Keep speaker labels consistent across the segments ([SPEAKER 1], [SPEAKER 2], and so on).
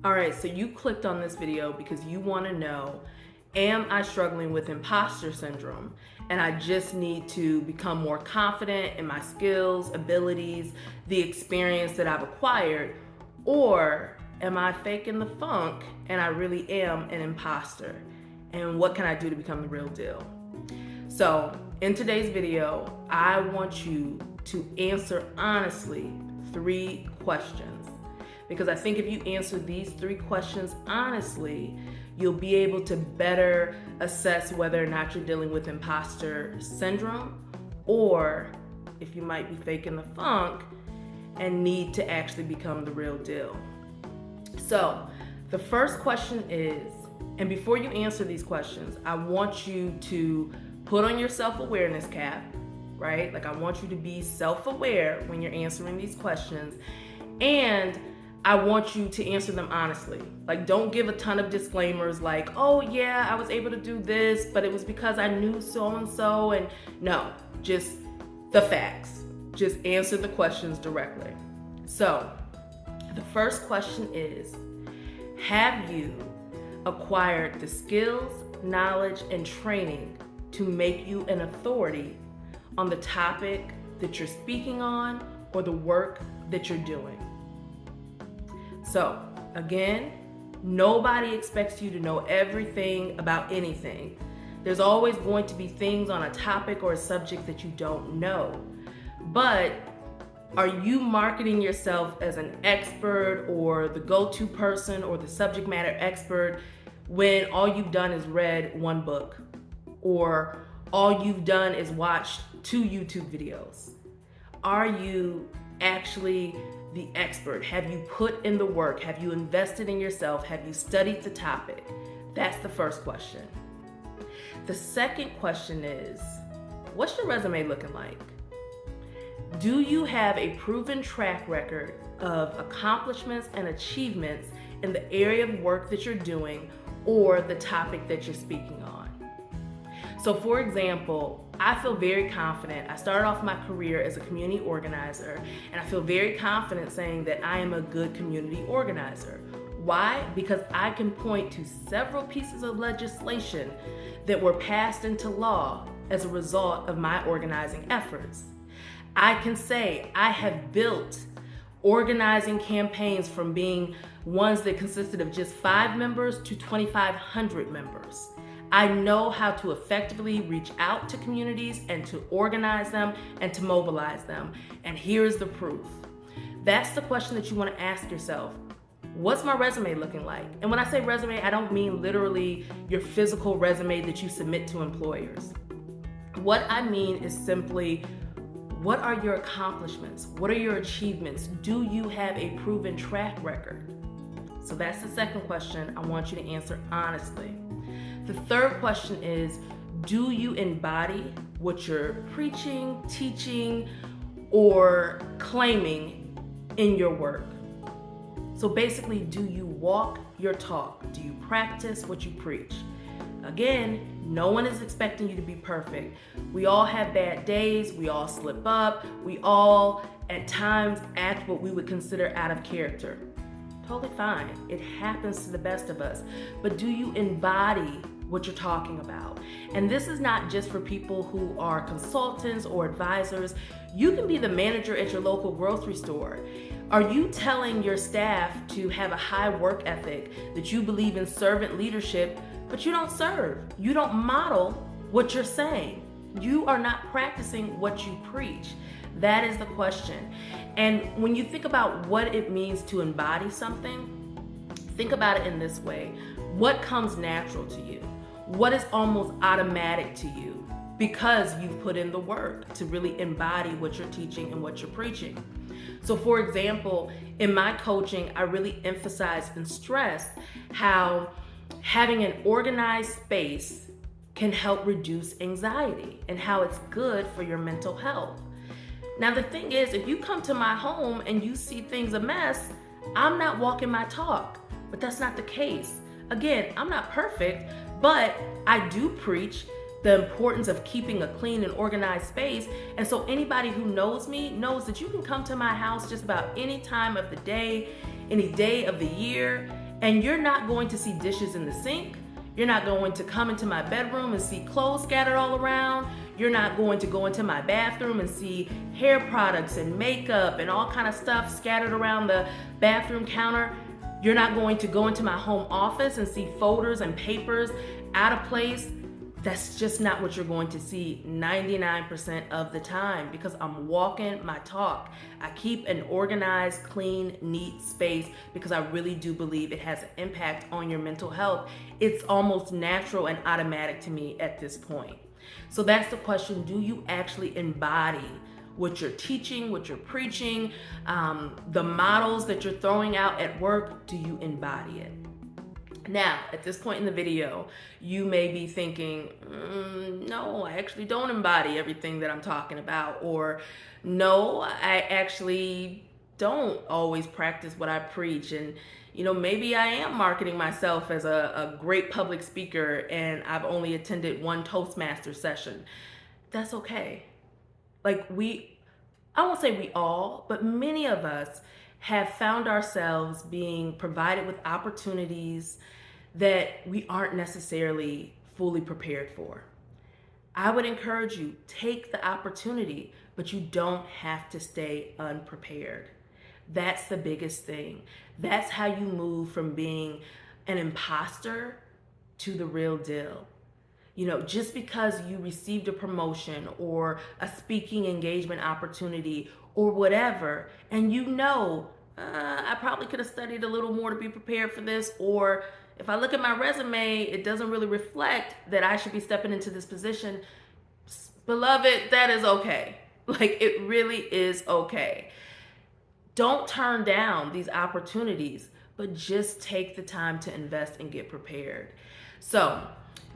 [SPEAKER 1] All right, so you clicked on this video because you want to know, am I struggling with imposter syndrome? And I just need to become more confident in my skills, abilities, the experience that I've acquired, or am I faking the funk and I really am an imposter? And what can I do to become the real deal? So in today's video, I want you to answer honestly 3 questions. Because I think if you answer these 3 questions honestly, you'll be able to better assess whether or not you're dealing with imposter syndrome, or if you might be faking the funk and need to actually become the real deal. So the first question is, and before you answer these questions, I want you to put on your self-awareness cap, right? Like I want you to be self-aware when you're answering these questions, and I want you to answer them honestly. Like, don't give a ton of disclaimers like, oh yeah, I was able to do this, but it was because I knew so-and-so, and no, just the facts. Just answer the questions directly. So, the first question is, have you acquired the skills, knowledge, and training to make you an authority on the topic that you're speaking on or the work that you're doing? So, again, nobody expects you to know everything about anything. There's always going to be things on a topic or a subject that you don't know. But are you marketing yourself as an expert or the go-to person or the subject matter expert when all you've done is read 1 book, or all you've done is watched 2 YouTube videos? Are you actually the expert? Have you put in the work? Have you invested in yourself? Have you studied the topic? That's the first question. The second question is, what's your resume looking like? Do you have a proven track record of accomplishments and achievements in the area of work that you're doing or the topic that you're speaking on? So for example, I feel very confident. I started off my career as a community organizer, and I feel very confident saying that I am a good community organizer. Why? Because I can point to several pieces of legislation that were passed into law as a result of my organizing efforts. I can say I have built organizing campaigns from being ones that consisted of just 5 members to 2,500 members. I know how to effectively reach out to communities and to organize them and to mobilize them. And here's the proof. That's the question that you want to ask yourself. What's my resume looking like? And when I say resume, I don't mean literally your physical resume that you submit to employers. What I mean is simply, what are your accomplishments? What are your achievements? Do you have a proven track record? So that's the second question I want you to answer honestly. The third question is, do you embody what you're preaching, teaching, or claiming in your work? So basically, do you walk your talk? Do you practice what you preach? Again, no one is expecting you to be perfect. We all have bad days. We all slip up. We all, at times, act what we would consider out of character. Totally fine. It happens to the best of us. But do you embody what you're talking about? And this is not just for people who are consultants or advisors. You can be the manager at your local grocery store. Are you telling your staff to have a high work ethic, that you believe in servant leadership, but you don't serve? You don't model what you're saying. You are not practicing what you preach. That is the question. And when you think about what it means to embody something, think about it in this way. What comes natural to you? What is almost automatic to you because you've put in the work to really embody what you're teaching and what you're preaching? So for example, in my coaching, I really emphasize and stress how having an organized space can help reduce anxiety and how it's good for your mental health. Now the thing is, if you come to my home and you see things a mess, I'm not walking my talk, but that's not the case. Again, I'm not perfect, but I do preach the importance of keeping a clean and organized space. And so anybody who knows me knows that you can come to my house just about any time of the day, any day of the year, And you're not going to see dishes in the sink. You're not going to come into my bedroom and see clothes scattered all around. You're not going to go into my bathroom and see hair products and makeup and all kind of stuff scattered around the bathroom counter. You're not going to go into my home office and see folders and papers out of place. That's just not what you're going to see 99% of the time, because I'm walking my talk. I keep an organized, clean, neat space because I really do believe it has an impact on your mental health. It's almost natural and automatic to me at this point. So that's the question: do you actually embody what you're teaching, what you're preaching, the models that you're throwing out at work? Do you embody it? Now, at this point in the video, you may be thinking, no, I actually don't embody everything that I'm talking about, or no, I actually don't always practice what I preach, and maybe I am marketing myself as a great public speaker and I've only attended one Toastmaster session. That's okay. I won't say we all, but many of us have found ourselves being provided with opportunities that we aren't necessarily fully prepared for. I would encourage you, take the opportunity, but you don't have to stay unprepared. That's the biggest thing. That's how you move from being an imposter to the real deal. Just because you received a promotion or a speaking engagement opportunity or whatever, and I probably could have studied a little more to be prepared for this, or if I look at my resume, it doesn't really reflect that I should be stepping into this position. Beloved, that is okay. It really is okay. Don't turn down these opportunities, but just take the time to invest and get prepared. So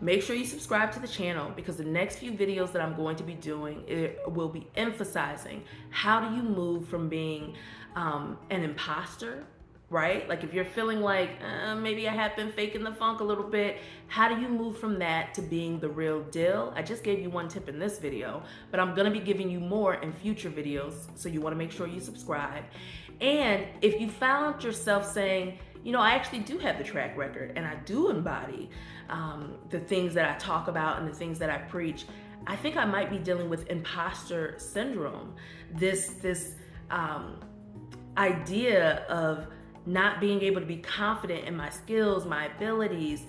[SPEAKER 1] make sure you subscribe to the channel, because the next few videos that I'm going to be doing, it will be emphasizing how do you move from being an imposter, right? If you're feeling like maybe I have been faking the funk a little bit, how do you move from that to being the real deal? I just gave you one tip in this video, but I'm gonna be giving you more in future videos, so you wanna make sure you subscribe. And if you found yourself saying, I actually do have the track record and I do embody the things that I talk about and the things that I preach, I think I might be dealing with imposter syndrome. This idea of not being able to be confident in my skills, my abilities,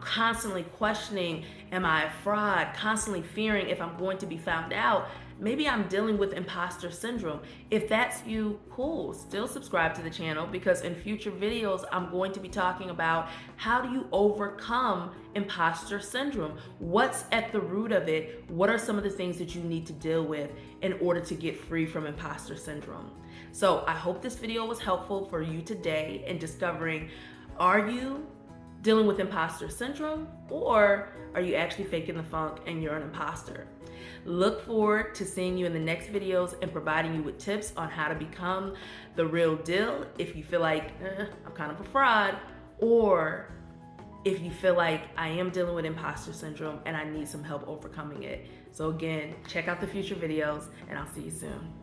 [SPEAKER 1] constantly questioning, am I a fraud? Constantly fearing if I'm going to be found out. Maybe I'm dealing with imposter syndrome. If that's you, cool. Still subscribe to the channel, because in future videos, I'm going to be talking about how do you overcome imposter syndrome? What's at the root of it? What are some of the things that you need to deal with in order to get free from imposter syndrome? So I hope this video was helpful for you today in discovering, are you dealing with imposter syndrome, or are you actually faking the funk and you're an imposter? Look forward to seeing you in the next videos and providing you with tips on how to become the real deal if you feel like I'm kind of a fraud, or if you feel like I am dealing with imposter syndrome and I need some help overcoming it. So again, check out the future videos and I'll see you soon.